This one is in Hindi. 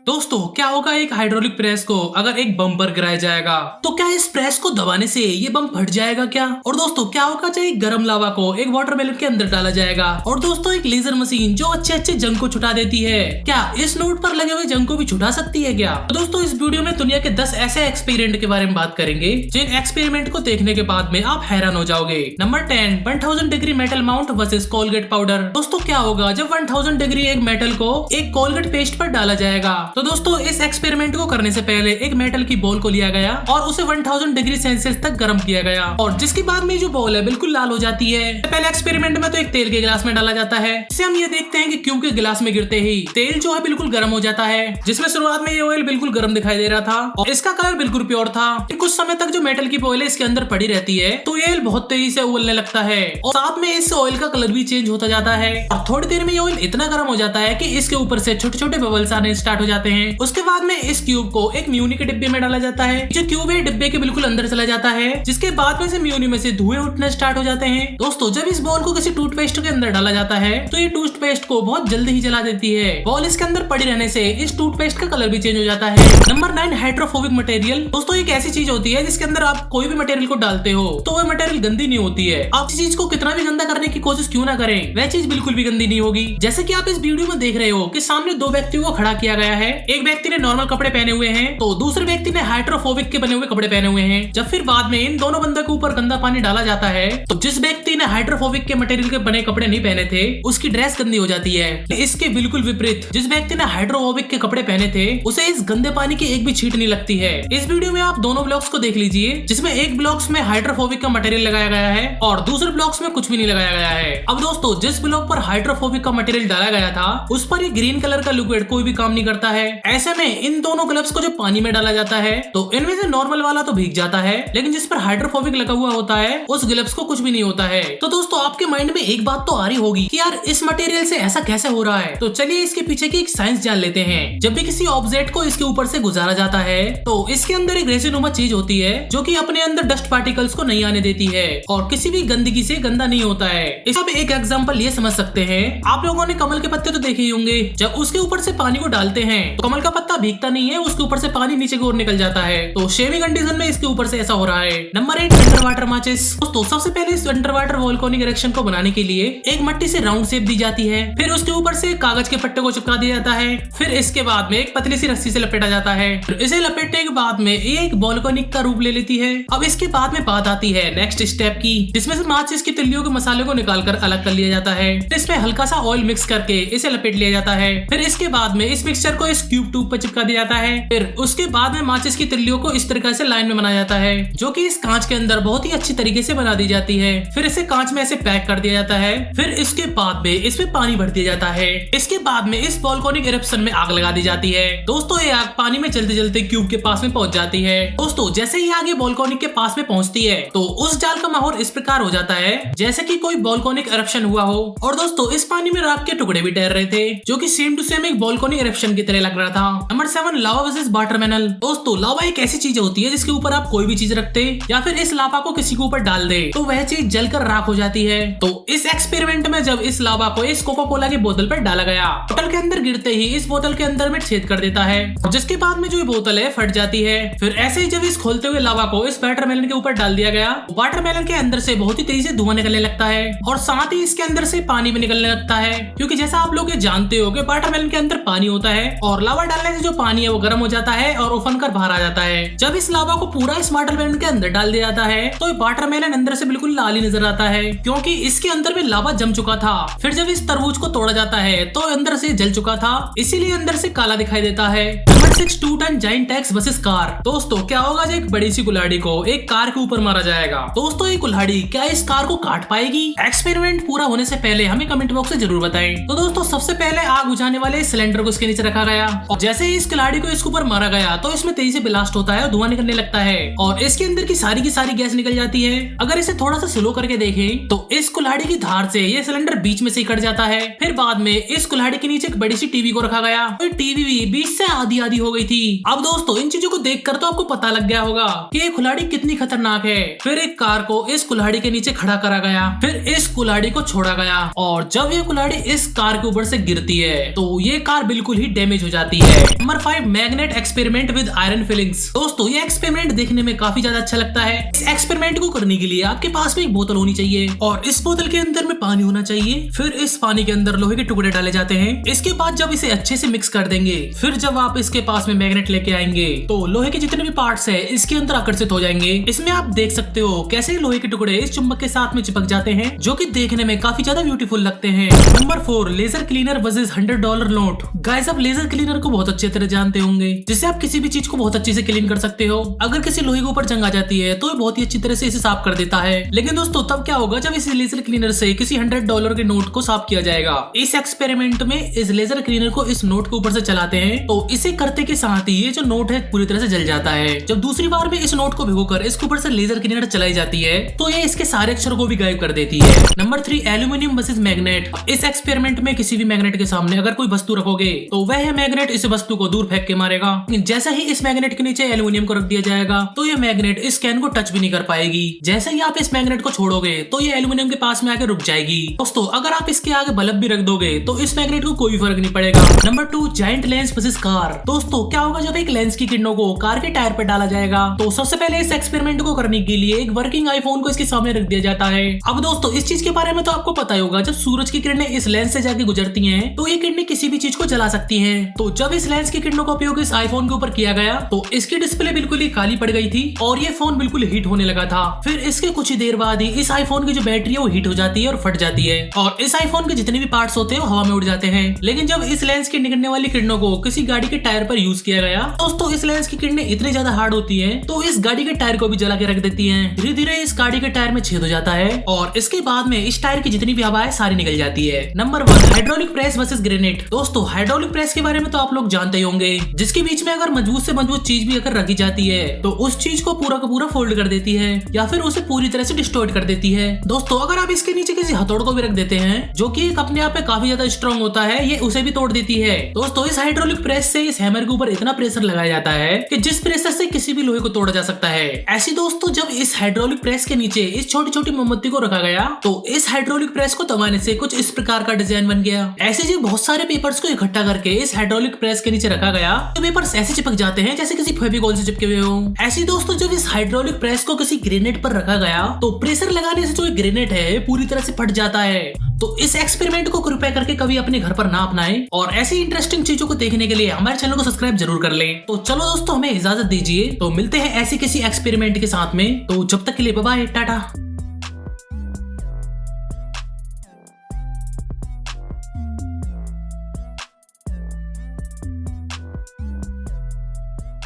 दोस्तों क्या होगा एक हाइड्रोलिक प्रेस को अगर एक बम पर गिराया जाएगा तो क्या इस प्रेस को दबाने से ये बम फट जाएगा क्या? और दोस्तों क्या होगा जब एक गर्म लावा को एक वाटरमेलन के अंदर डाला जाएगा? और दोस्तों एक लेजर मशीन जो अच्छे अच्छे जंग को छुटा देती है, क्या इस नोट पर लगे हुए जंग को भी छुटा सकती है क्या? तो दोस्तों इस वीडियो में दुनिया के 10 ऐसे एक्सपेरिमेंट के बारे में बात करेंगे जिन एक्सपेरिमेंट को देखने के बाद में आप हैरान हो जाओगे। Number 10, 1000 degree metal mount versus Colgate powder. दोस्तों क्या होगा जब 1000 डिग्री एक मेटल को एक कोलगेट पेस्ट पर डाला जाएगा? तो दोस्तों इस एक्सपेरिमेंट को करने से पहले एक मेटल की बॉल को लिया गया और उसे 1000 डिग्री सेल्सियस तक गर्म किया गया, और जिसके बाद में जो बॉल है बिल्कुल लाल हो जाती है। पहले एक्सपेरिमेंट में तो एक तेल के गिलास में डाला जाता है, जिसे हम ये देखते हैं कि क्यूब के गिलास में गिरते ही तेल जो है बिल्कुल गर्म हो जाता है, जिसमें शुरुआत में ये ऑयल बिल्कुल गर्म दिखाई दे रहा था और इसका कलर बिल्कुल प्योर था। कुछ समय तक जो मेटल की बॉल है इसके अंदर पड़ी रहती है तो ये ऑयल बहुत तेजी से उबलने लगता है और साथ में इस ऑयल का कलर भी चेंज होता जाता है और थोड़ी देर में ये ऑयल इतना गर्म हो जाता है कि इसके ऊपर से छोटे छोटे बबल्स आने स्टार्ट हो जाते हैं। उसके बाद में इस क्यूब को एक म्यूनी के डिब्बे में डाला जाता है। जो क्यूब है डिब्बे के बिल्कुल अंदर चला जाता है, जिसके बाद में से म्यूनी में से धुएं उठने स्टार्ट हो जाते हैं। दोस्तों जब इस बॉल को किसी टूथपेस्ट के अंदर डाला जाता है तो ये टूथपेस्ट को बहुत जल्दी ही जला देती है। बॉल इसके अंदर पड़ी रहने से इस टूथपेस्ट का कलर भी चेंज हो जाता है। Number 9, hydrophobic material. दोस्तों एक ऐसी चीज होती है जिसके अंदर आप कोई भी मटेरियल को डालते हो तो वह मटेरियल गंदी नहीं होती है। आप इस चीज को कितना भी गंदा करने की कोशिश क्यों ना करें, वह चीज बिल्कुल भी गंदी नहीं होगी। जैसे कि आप इस वीडियो में देख रहे हो कि सामने दो व्यक्तियों को खड़ा किया गया है। एक व्यक्ति ने नॉर्मल कपड़े पहने हुए हैं तो दूसरे व्यक्ति ने हाइड्रोफोबिक के बने हुए कपड़े पहने हुए हैं। जब फिर बाद में इन दोनों बंदों के ऊपर गंदा पानी डाला जाता है तो जिस व्यक्ति ने हाइड्रोफोबिक के मटेरियल के बने कपड़े नहीं पहने थे उसकी ड्रेस गंदी हो जाती है। इसके बिल्कुल विपरीत जिस व्यक्ति ने हाइड्रोफोबिक के कपड़े पहने थे उसे इस गंदे पानी की एक भी छींट नहीं लगती है। इस वीडियो में आप दोनों ब्लॉक्स को देख लीजिए, जिसमें एक ब्लॉक्स में हाइड्रोफोबिक का मटेरियल लगाया गया है और दूसरे ब्लॉक्स में कुछ भी नहीं लगाया गया है। अब दोस्तों जिस ब्लॉक पर हाइड्रोफोबिक का मटेरियल डाला गया था उस पर ये ग्रीन कलर का लिक्विड कोई भी काम नहीं करता है। ऐसे में इन दोनों ग्लव्स को जब पानी में डाला जाता है तो इनमें से नॉर्मल वाला तो भीग जाता है, लेकिन जिस पर हाइड्रोफोबिक लगा हुआ होता है उस ग्लव्स को कुछ भी नहीं होता है। तो दोस्तों आपके माइंड में एक बात तो आ रही होगी कि यार इस मटेरियल से ऐसा कैसे हो रहा है। तो चलिए इसके पीछे की एक साइंस जान लेते हैं। जब भी किसी ऑब्जेक्ट को इसके ऊपर से गुजारा जाता है तो इसके अंदर एक रेसिनुमा चीज होती है जो कि अपने अंदर डस्ट पार्टिकल्स को नहीं आने देती है और किसी भी गंदगी से गंदा नहीं होता है। इसका भी एक एग्जांपल ये समझ सकते हैं, आप लोगों ने कमल के पत्ते तो देखे ही होंगे, जब उसके ऊपर से पानी को डालते हैं तो कमल का पत्ता भीगता नहीं है, उसके ऊपर से पानी नीचे की ओर निकल जाता है। तो शेविंग कंडीशन में इसके ऊपर से ऐसा हो रहा है। नंबर 8, अंडर वाटर माचिस। दोस्तों सबसे पहले इस अंडर वाटर वोल्केनिक इरेक्शन को बनाने के लिए एक मट्टी से राउंड शेप दी जाती है, फिर उसके ऊपर से कागज के पट्टे को चिपका दिया जाता है, फिर इसके बाद में एक पतली सी रस्सी से लपेटा जाता है, फिर इसे लपेटने के बाद में ये एक वोल्केनिक का रूप ले लेती है। अब इसके बाद में बात आती है नेक्स्ट स्टेप की, जिसमें से माचिस की तिल्लियों के मसाले को निकालकर अलग कर लिया जाता है, फिर इसमें हल्का सा ऑयल मिक्स करके इसे लपेट लिया जाता है, फिर इसके बाद में इस मिक्सचर को इस क्यूब ट्यूब पर चिपका दिया जाता है, फिर उसके बाद में माचिस की तिल्लियों को इस तरीके से लाइन में बनाया जाता है जो कि इस कांच के अंदर बहुत ही अच्छी तरीके से बना दी जाती है, फिर इसे कांच में ऐसे पैक कर दिया जाता है, फिर इसके बाद में इसमें पानी भर दिया जाता है, इसके बाद में इस वोल्केनिक इरप्शन में आग लगा दी जाती है। दोस्तों ये आग पानी में चलते चलते क्यूब के पास में पहुंच जाती है। दोस्तों जैसे ही आगे वोल्केनिक के पास में पहुंचती है तो उस जाल का माहौल इस प्रकार हो जाता है जैसे कि कोई वोल्केनिक इरप्शन हुआ हो, और दोस्तों इस पानी में राख के टुकड़े भी तैर रहे थे जो कि सेम टू सेम एक वोल्केनिक इरप्शन की तरह लग रहा था। नंबर 7, लावा वर्सेस वाटरमेलन। दोस्तों लावा एक ऐसी चीज होती है जिसके ऊपर आप कोई भी चीज रखते या फिर इस लावा को किसी के ऊपर डाल दे तो वह चीज जलकर राख हो जाती है। तो इस एक्सपेरिमेंट में जब इस लावा को इस कोका कोला की बोतल पर डाला गया, बोतल के अंदर गिरते ही इस बोतल के अंदर में छेद कर देता है, जिसके बाद में जो बोतल है फट जाती है। फिर ऐसे ही जब इस खोलते हुए लावा को इस वाटरमेलन के ऊपर डाल दिया गया, वाटरमेलन के अंदर से बहुत ही तेजी से धुआं निकलने लगता है और साथ ही इसके अंदर से पानी भी निकलने लगता है, क्योंकि जैसा आप लोग जानते हो कि वाटरमेलन के अंदर पानी होता है और लावा डालने से जो पानी है वो गर्म हो जाता है और उफन कर बाहर आ जाता है। जब इस लावा को पूरा इस वाटरमेलन के अंदर डाल दिया जाता है तो वाटरमेलन अंदर से बिल्कुल लाल ही नजर आता है, क्योंकि इसके अंदर में लावा जम चुका था। फिर जब इस तरबूज को तोड़ा जाता है तो अंदर से जल चुका था, इसीलिए अंदर से काला दिखाई देता है। Number 6, 2 ton giant tax versus car. दोस्तों क्या होगा जब एक बड़ी सी कुल्हाड़ी को एक कार के ऊपर मारा जाएगा? दोस्तों ये कुल्हाड़ी क्या इस कार को काट पाएगी? एक्सपेरिमेंट पूरा होने से पहले हमें कमेंट बॉक्स में जरूर बताएं। तो दोस्तों सबसे पहले आग बुझाने वाले सिलेंडर को इसके नीचे रखा गया और जैसे ही इस कुल्हाड़ी को इसके ऊपर मारा गया तो इसमें तेजी से ब्लास्ट होता है और धुआं निकलने लगता है और इसके अंदर की सारी गैस निकल जाती है। अगर इसे थोड़ा सा स्लो करके देखें तो इस कुल्हाड़ी की धार से ये सिलेंडर बीच में से कट जाता है। फिर बाद में इस कुल्हाड़ी के नीचे एक बड़ी सी टीवी को रखा गया और टीवी भी बीच से आधी आधी हो गई थी। अब दोस्तों इन चीजों को देखकर तो आपको पता लग गया होगा कि ये कुल्हाड़ी कितनी खतरनाक है। फिर एक कार को इस कुल्हाड़ी के नीचे खड़ा करा गया, फिर इस कुल्हाड़ी को छोड़ा गया और जब ये कुल्हाड़ी इस कार के ऊपर से गिरती है तो ये कार बिल्कुल ही डैमेज हो जाती है। Number 5, magnet experiment with iron filings. दोस्तों ये एक्सपेरिमेंट देखने में काफी ज्यादा अच्छा लगता है। इस एक्सपेरिमेंट को करने के लिए आपके पास में एक बोतल होनी चाहिए और इस बोतल के अंदर में पानी होना चाहिए। फिर इस पानी के अंदर लोहे के टुकड़े डाले जाते हैं। इसके बाद जब इसे अच्छे से मिक्स कर देंगे, फिर जब आप इसके पास में मैग्नेट लेके आएंगे तो लोहे के जितने भी पार्ट्स है इसके अंदर आकर्षित हो जाएंगे। इसमें आप देख सकते हो कैसे लोहे के टुकड़े इस चुंबक के साथ में चिपक जाते हैं, जो कि देखने में काफी ज्यादा ब्यूटीफुल लगते हैं। Number 4, laser cleaner versus $100 note. Guys आप लेजर क्लीनर को बहुत अच्छी तरह जानते होंगे, जिससे आप किसी भी चीज को बहुत अच्छे से क्लीन कर सकते हो। अगर किसी लोहे के ऊपर जंग आ जाती है तो ये बहुत ही अच्छी तरह से इसे साफ कर देता है। लेकिन दोस्तों तब क्या होगा जब इस लेजर क्लीनर से किसी $100 के नोट को साफ किया जाएगा। इस एक्सपेरिमेंट में इस लेजर क्लीनर को इस नोट के ऊपर से चलाते हैं तो इसे करते के साथ ही ये जो नोट है पूरी तरह से जल जाता है। जब दूसरी बार में इस नोट को भिगोकर इसके ऊपर से लेजर क्लीनर चलाई जाती है तो ये इसके सारे अक्षरों को भी गायब कर देती है। Number 3, aluminium versus magnet. इस एक्सपेरिमेंट में किसी भी मैग्नेट के सामने अगर कोई वस्तु रखोगे तो वह मैग्नेट इस वस्तु को दूर फेंक के मारेगा। जैसे ही इस मैग्नेट के नीचे एल्यूमिनियम को रख दिया जाएगा तो ये मैग्नेट इस कैन को टच भी नहीं कर पाएगी। जैसे ही आप इस मैग्नेट को छोड़ोगे तो ये एल्यूमिनियम के पास में आके रुक जाएगी। दोस्तों अगर आप इसके आगे बल्ब भी रख दोगे तो इस मैग्नेट को कोई फर्क नहीं पड़ेगा। Number 2, giant lens versus car. दोस्तों क्या होगा जब एक लेंस की किरणों को कार के टायर पर डाला जाएगा तो सबसे पहले इस एक्सपेरिमेंट को करने के लिए एक वर्किंग आईफोन को इसके सामने रख दिया जाता है। अब दोस्तों इस चीज के बारे में तो आपको पता ही होगा, जब सूरज की किरणें इस लेंस से जाके गुजरती हैं तो ये किरणें किसी भी चीज को जला सकती हैं। तो जब इस लेंस की किरणों का उपयोग इस आईफोन के ऊपर किया गया तो इसकी डिस्प्ले बिल्कुल ही काली पड़ गई थी और ये फोन बिल्कुल हीट होने लगा था। फिर इसके कुछ ही देर बाद ही इस आईफोन की जो बैटरी है वो हीट हो जाती है और फट जाती है और इस आईफोन के जितने भी पार्ट्स होते हैं वो हवा में उड़ जाते हैं। लेकिन जब इस लेंस के निकलने वाली किरणों को किसी गाड़ी के टायर पर यूज किया गया दोस्तों इस लेंस की किरणें इतनी ज्यादा हार्ड होती है तो इस गाड़ी के टायर को भी जला के रख देती है। धीरे धीरे इस गाड़ी के टायर में छेद हो जाता है और इसके बाद में इस टायर की जितनी भी हवा है सारी निकल जाती है। Number 1, hydraulic press versus grenade. दोस्तों हाइड्रोलिक प्रेस के बारे में तो आप लोग जानते ही होंगे, जिसके बीच में अगर मजबूत से मजबूत चीज भी अगर रखी जाती है तो उस चीज को पूरा का पूरा फोल्ड कर देती है या फिर उसे पूरी तरह से डिस्टॉर्ट कर देती है। दोस्तों अगर आप इसके नीचे किसी हथौड़ को भी रख देते हैं जो कि एक अपने आप में काफी ज्यादा स्ट्रॉन्ग होता है, ये उसे भी तोड़ देती है। दोस्तों इस हाइड्रोलिक प्रेस से इस हैमर के ऊपर इतना प्रेशर लगाया जाता है कि जिस प्रेशर से किसी भी लोहे को तोड़ा जा सकता है। ऐसी दोस्तों जब इस हाइड्रोलिक प्रेस के नीचे इस छोटी छोटी मोमबत्ती को रखा गया तो इस हाइड्रोलिक प्रेस को दबाने से कुछ इस प्रकार का डिजाइन बन गया। ऐसे जो बहुत सारे पेपर्स को इकट्ठा करके इस हाइड्रोलिक प्रेस के नीचे रखा गया तो पेपर्स ऐसे चिपक जाते हैं जैसे किसी फेविकोल से चिपके हुए हो। ऐसी दोस्तों जब इस हाइड्रोलिक प्रेस को किसी ग्रेनेड पर रखा गया तो प्रेशर लगाने से जो ग्रेनेड है पूरी तरह से फट जाता है। तो इस एक्सपेरिमेंट को कृपया करके कभी अपने घर पर ना अपनाएं और ऐसी इंटरेस्टिंग चीजों को देखने के लिए हमारे चैनल को सब्सक्राइब जरूर कर लें। तो चलो दोस्तों हमें इजाजत दीजिए, तो मिलते हैं ऐसे किसी एक्सपेरिमेंट के साथ में। तो जब तक के लिए बाय बाय, टाटा।